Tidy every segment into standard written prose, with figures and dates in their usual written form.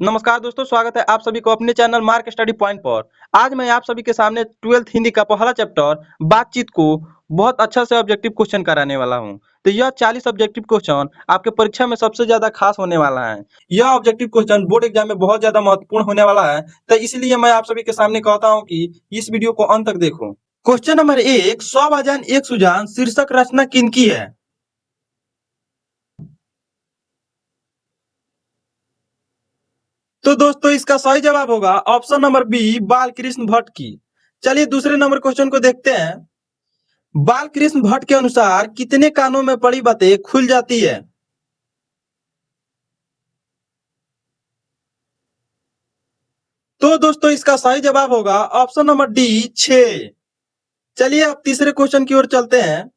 नमस्कार दोस्तों, स्वागत है आप सभी को अपने चैनल मार्क स्टडी पॉइंट पर। आज मैं आप सभी के सामने 12th हिंदी का पहला चैप्टर बातचीत को बहुत अच्छा से ऑब्जेक्टिव क्वेश्चन कराने वाला हूं। तो यह 40 ऑब्जेक्टिव क्वेश्चन आपके परीक्षा में सबसे ज्यादा खास होने वाला है। यह ऑब्जेक्टिव क्वेश्चन बोर्ड एग्जाम में बहुत ज्यादा महत्वपूर्ण होने वाला है, तो इसलिए मैं आप सभी के सामने कहता हूँ कि इस वीडियो को अंत तक देखो। क्वेश्चन नंबर 1, 100 भाजन 1 सुजान शीर्षक रचना किनकी है? तो दोस्तों इसका सही जवाब होगा option number B, Balkrishna Bhatt की। चलिए दूसरे नंबर क्वेश्चन को देखते हैं। बालकृष्ण भट्ट के अनुसार कितने कानों में पड़ी बातें खुल जाती है? तो दोस्तों इसका सही जवाब होगा ऑप्शन नंबर डी, 6। चलिए अब तीसरे क्वेश्चन की ओर चलते हैं।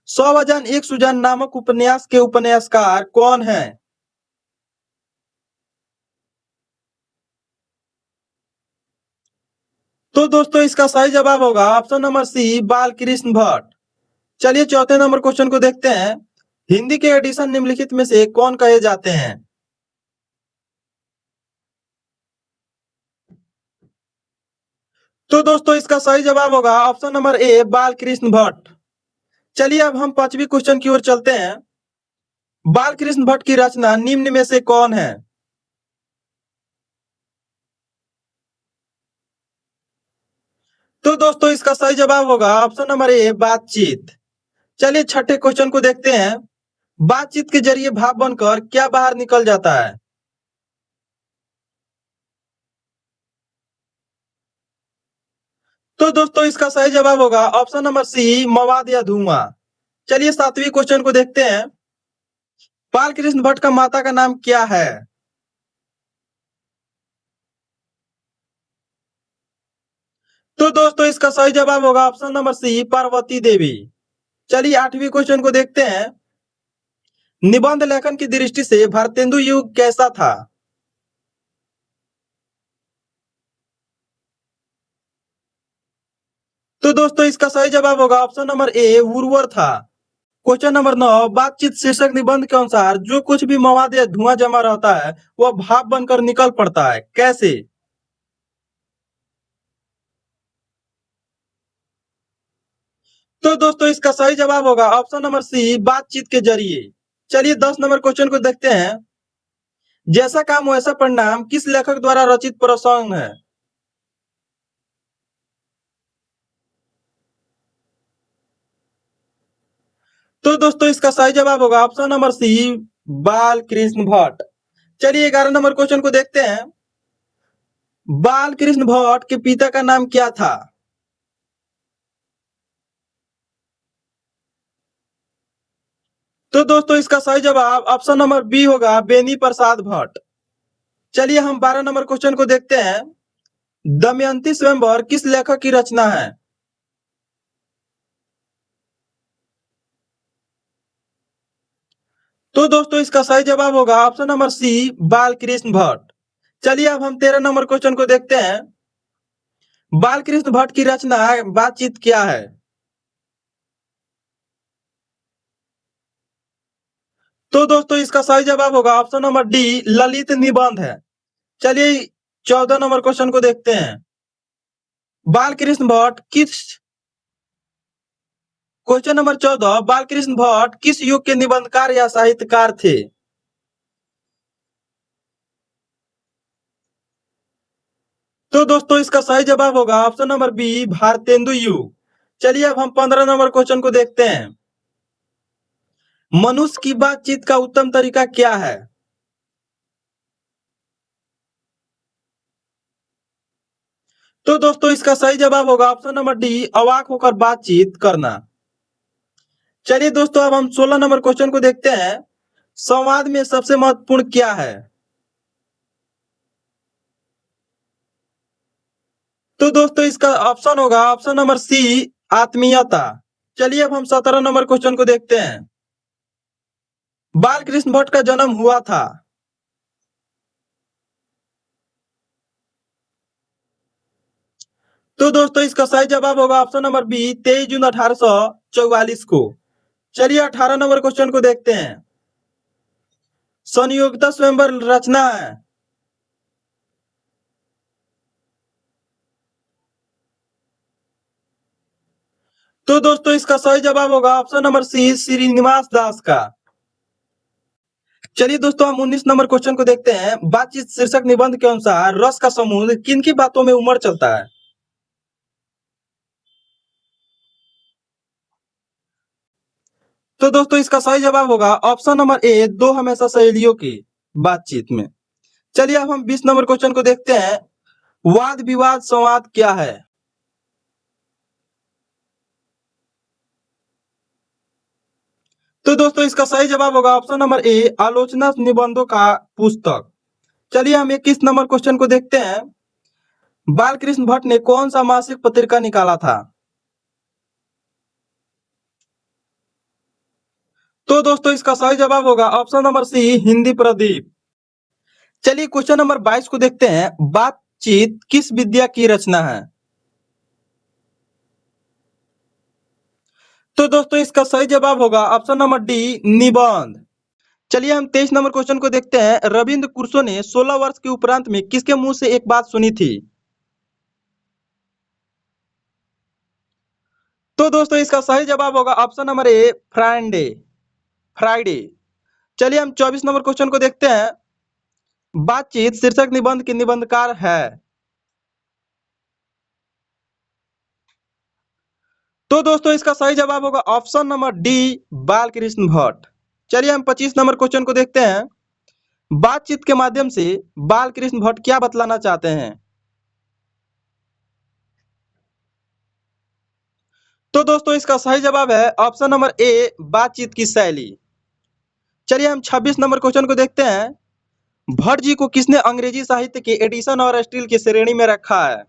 100 वजन 1 सुजान नामक उपन्यास के उपन्यासकार कौन है? तो दोस्तों इसका सही जवाब होगा option number C, Balkrishna Bhatt. चलिए चौथे नंबर क्वेश्चन को देखते हैं। हिंदी के एडिशन निम्नलिखित में से कौन कहे जाते हैं? तो दोस्तों इसका सही जवाब होगा option number A, Balkrishna Bhatt. चलिए अब हम पांचवी क्वेश्चन की ओर चलते हैं। बालकृष्ण भट्ट की रचना निम्न में से कौन है? तो दोस्तों इसका सही जवाब होगा ऑप्शन नंबर ए, बातचीत। चलिए छठे क्वेश्चन को देखते हैं। बातचीत के जरिए भाव बनकर क्या बाहर निकल जाता है? तो दोस्तों इसका सही जवाब होगा ऑप्शन नंबर सी, मवाद या धुआं। चलिए सातवीं क्वेश्चन को देखते हैं। बालकृष्ण भट्ट का माता का नाम क्या है? तो दोस्तों इसका सही जवाब होगा ऑप्शन नंबर सी, पार्वती देवी। चलिए आठवीं क्वेश्चन को देखते हैं। निबंध लेखन की दृष्टि से भारतेंदु युग कैसा था? तो दोस्तों इसका सही जवाब होगा ऑप्शन नंबर ए, उर्वर था। क्वेश्चन नंबर 9, बातचीत शीर्षक निबंध के अनुसार जो कुछ भी मवाद या धुआं जमा रहता है वह भाप बनकर निकल पड़ता है, कैसे? तो दोस्तों इसका सही जवाब होगा ऑप्शन नंबर सी, बातचीत के जरिए। चलिए 10 नंबर क्वेश्चन को देखते हैं। जैसा काम वैसा परिणाम किस लेखक द्वारा रचित प्रसंग है? तो दोस्तों इसका सही जवाब होगा ऑप्शन नंबर सी, बाल कृष्ण भट्ट। चलिए 11 नंबर क्वेश्चन को देखते हैं। बाल कृष्ण भट्ट के पिता का नाम क्या था? तो दोस्तों इसका सही जवाब ऑप्शन नंबर बी होगा, बेनी प्रसाद भट्ट। चलिए हम 12 नंबर क्वेश्चन को देखते हैं। दमयंती स्वयंवर किस लेखक की रचना है? तो दोस्तों इसका सही जवाब होगा option number C, Balkrishna Bhatt. चलिए अब हम 13 नंबर क्वेश्चन को देखते हैं। बालकृष्ण भट्ट की रचना बातचीत क्या है? तो दोस्तों इसका सही जवाब होगा ऑप्शन नंबर डी, ललित निबंध है। चलिए 14 नंबर क्वेश्चन को देखते हैं। बालकृष्ण भट्ट किस क्वेश्चन नंबर 14, बालकृष्ण भट्ट किस युग के निबंधकार या साहित्यकार थे? तो दोस्तों इसका सही जवाब होगा ऑप्शन नंबर बी, भारतेंदु युग। चलिए अब हम 15 नंबर क्वेश्चन को देखते हैं। मनुष्य की बातचीत का उत्तम तरीका क्या है? तो दोस्तों इसका सही जवाब होगा ऑप्शन नंबर डी, अवाक होकर बातचीत करना। चलिए दोस्तों अब हम 16 नंबर क्वेश्चन को देखते हैं। संवाद में सबसे महत्वपूर्ण क्या है? तो दोस्तों इसका ऑप्शन होगा ऑप्शन नंबर सी, आत्मीयता। चलिए अब हम 17 नंबर क्वेश्चन को देखते हैं। बालकृष्ण भट्ट का जन्म हुआ था। तो दोस्तों इसका सही जवाब होगा ऑप्शन नंबर बी, 23 जून 1844 को। चलिए 18 नंबर क्वेश्चन को देखते हैं। संयोगिता स्वयंवर रचना है। तो दोस्तों इसका सही जवाब होगा ऑप्शन नंबर सी, श्रीनिवास दास का। चलिए दोस्तों हम 19 नंबर क्वेश्चन को देखते हैं। बातचीत शीर्षक निबंध के अनुसार रस का समुद्र किन की बातों में उमड़ चलता है? तो दोस्तों इसका सही जवाब होगा ऑप्शन नंबर ए, दो हमेशा सहेलियों की बातचीत में। चलिए अब हम 20 नंबर क्वेश्चन को देखते हैं। वाद विवाद संवाद क्या है? तो दोस्तों इसका सही जवाब होगा ऑप्शन नंबर ए, आलोचना निबंधों का पुस्तक। चलिए हम 21 नंबर क्वेश्चन को देखते हैं। बालकृष्ण भट्ट ने कौन सा मासिक पत्रिका निकाला था? तो दोस्तों इसका सही जवाब होगा option number C, Hindi Pradeep. चलिए क्वेश्चन नंबर 22 को देखते हैं। बातचीत किस विद्या की रचना है? तो दोस्तों इसका सही जवाब होगा ऑप्शन नंबर डी, निबंध। चलिए हम 23 नंबर क्वेश्चन को देखते हैं। रविंद्र क्रुसो ने 16 वर्ष के उपरांत में किसके मुंह से एक बात सुनी थी? तो दोस्तों इसका सही जवाब होगा option number A, Friday. Friday. चलिए हम 24 नंबर क्वेश्चन को देखते हैं। बातचीत शीर्षक निबंध के निबंधकार है? तो दोस्तों इसका सही जवाब होगा option number D, Balkrishna Bhatt. चलिए हम 25 नंबर क्वेश्चन को देखते हैं। बातचीत के माध्यम से बालकृष्ण भट्ट क्या बतलाना चाहते हैं? तो दोस्तों इसका सही जवाब है ऑप्शन नंबर ए, बातचीत की शैली। चलिए हम 26 नंबर क्वेश्चन को देखते हैं। भट्ट जी को किसने अंग्रेजी साहित्य के एडिशन और स्टील की श्रेणी में रखा है?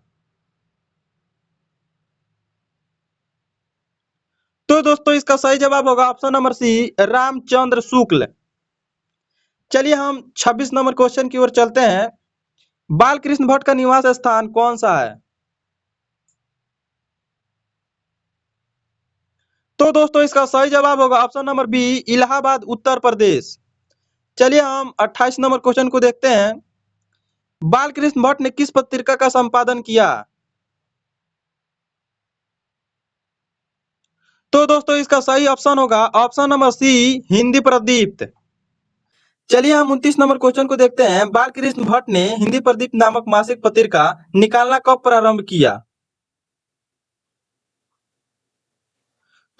तो दोस्तों इसका सही जवाब होगा ऑप्शन नंबर सी, रामचंद्र शुक्ल। चलिए हम 26 नंबर क्वेश्चन की ओर चलते हैं। बालकृष्ण भट्ट का निवास स्थान कौन सा है? तो दोस्तों इसका सही जवाब होगा option number B, Allahabad Uttar Pradesh. चलिए हम 28 नंबर क्वेश्चन को देखते हैं। बालकृष्ण भट्ट ने किस पत्रिका का संपादन किया? तो दोस्तों इसका सही ऑप्शन होगा ऑप्शन नंबर सी, हिंदी प्रदीप्त। चलिए हम 29 नंबर क्वेश्चन को देखते हैं। बालकृष्ण भट्ट ने हिंदी प्रदीप नामक मासिक पत्रिका निकालना कब प्रारंभ किया?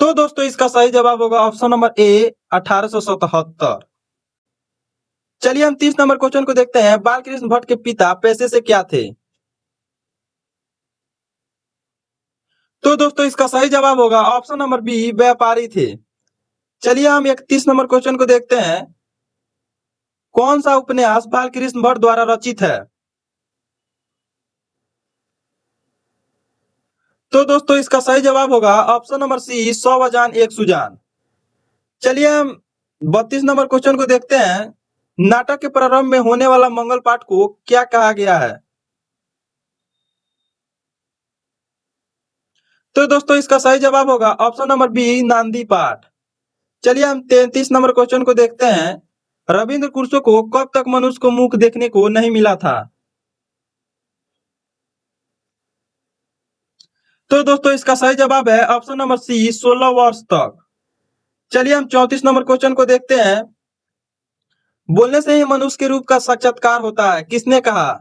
तो दोस्तों इसका सही जवाब होगा ऑप्शन नंबर ए, 1877। चलिए हम 30 नंबर क्वेश्चन को देखते हैं। बालकृष्ण भट्ट के पिता पेशे से क्या थे? तो दोस्तों इसका सही जवाब होगा ऑप्शन नंबर बी, व्यापारी थे। चलिए हम 31 नंबर क्वेश्चन को देखते हैं। कौन सा उपन्यास बालकृष्ण भट्ट द्वारा रचित है? तो दोस्तों इसका सही जवाब होगा ऑप्शन नंबर सी, 100 अजान एक सुजान। चलिए हम 32 नंबर क्वेश्चन को देखते हैं। नाटक के प्रारंभ में होने वाला मंगल पाठ को क्या कहा गया है? तो दोस्तों इसका सही जवाब होगा ऑप्शन नंबर बी, नांदी पाठ। चलिए हम 33 नंबर क्वेश्चन को देखते हैं। रविंद्र क्रुसो को कब तक मनुष्य को मुख देखने को नहीं मिला था? तो दोस्तों इसका सही जवाब है ऑप्शन नंबर सी, 16 वर्ष तक। चलिए हम 34 नंबर क्वेश्चन को देखते हैं। बोलने से ही मनुष्य के रूप का साक्षात्कार होता है, किसने कहा?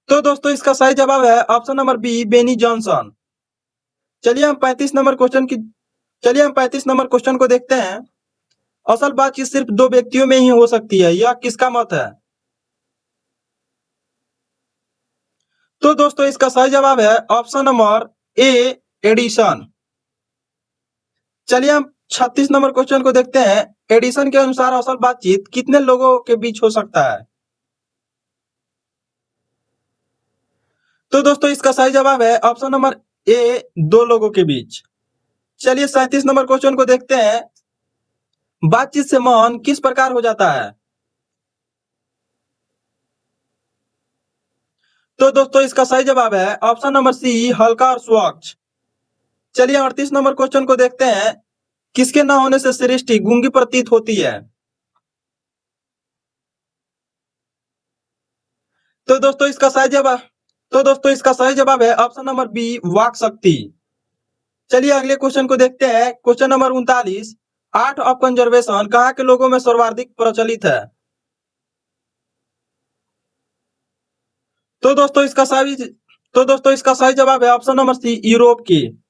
तो दोस्तों इसका सही जवाब है option number B, Benny Johnson. चलिए हम 35 नंबर क्वेश्चन की चलिए हम 35 नंबर क्वेश्चन को देखते हैं। असल बातचीत सिर्फ दो व्यक्तियों में ही हो सकती है, यह किसका मत है? तो दोस्तों इसका सही जवाब है ऑप्शन नंबर ए, एडिशन। चलिए हम 36 नंबर क्वेश्चन को देखते हैं। एडिशन के अनुसार असल बातचीत कितने लोगों के बीच हो सकता है? तो दोस्तों इसका सही जवाब है ऑप्शन नंबर ए, दो लोगों के बीच। चलिए 37 नंबर क्वेश्चन को देखते हैं। बातचीत से मन किस प्रकार हो जाता है? तो दोस्तों इसका सही जवाब है ऑप्शन नंबर सी, हल्का और स्वच्छ। चलिए 38 नंबर क्वेश्चन को देखते हैं। किसके न होने से सृष्टि गूंगी प्रतीत होती है? तो दोस्तों इसका सही जवाब तो दोस्तों इसका सही जवाब है ऑप्शन नंबर बी, वाक शक्ति। चलिए अगले क्वेश्चन को देखते हैं। Question number 39, art of conservation कहाँ के लोगों में सर्वाधिक प्रचलित है? तो दोस्तों इसका सही जवाब है ऑप्शन नंबर सी, यूरोप की।